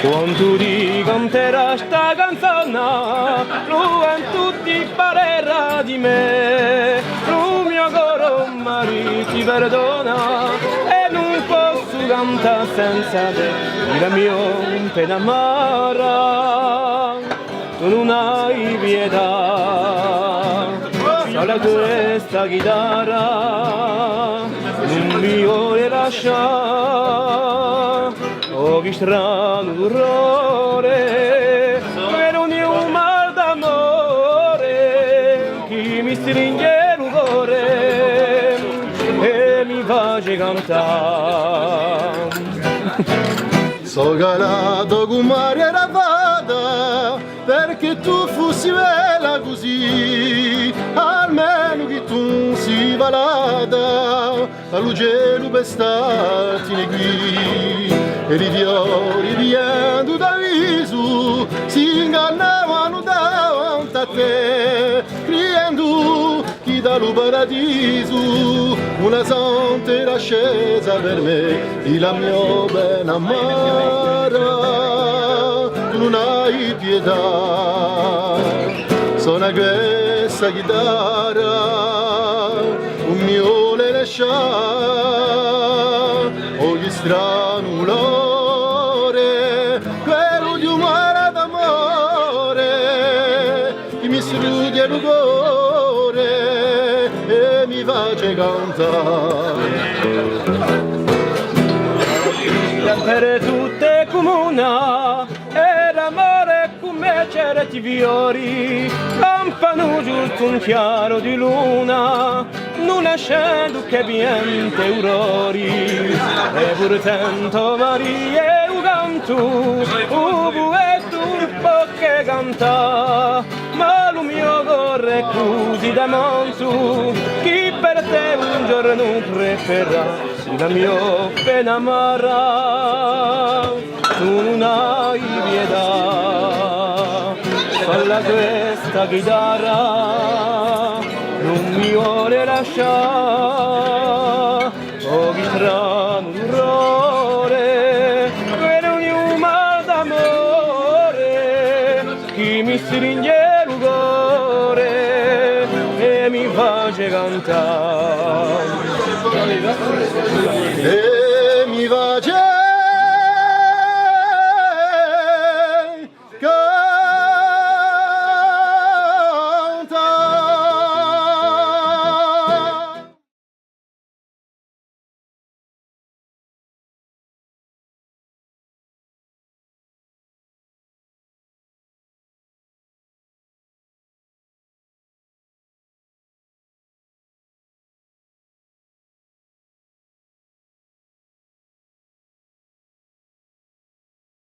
Quando tu canterai sta canzone, lui tutti parlerà di me. Il mio coro Maria ti perdona e non posso cantare senza te. La mia pena amara, tu non hai pietà. Solo questa chitarra non mi vuole lasciare. Oh, che strano dolore, per ogni mal d'amore, chi mi stringe il cuore e mi face cantare. So calato con Maria Ravada, perché tu fossi bella così, almeno che tu si valada, la luce per starti qui. E i fiori viendo da viso si ingannavano davanti a te, criando chi dal paradiso una santa era scesa per me, e la mia bene amara, tu non hai pietà, suona questa chitarra, un mio le lascia. Oh, che strano olore, quello di un mare d'amore, che mi strugge il cuore e mi face cantare. Per tutte comuna e l'amore come certi fiori campano giusto un chiaro di luna non lasciando che viente aurori e pur sento Maria un canto un buetto un po' che canta ma lo mio corre è così da montu chi per te un giorno preferrà la mia pena amara tu non hai pietà falla questa chitarra non mi vuole lasciare oh che strano dolore per ogni mal d'amore chi mi stringe il cuore e mi face cantare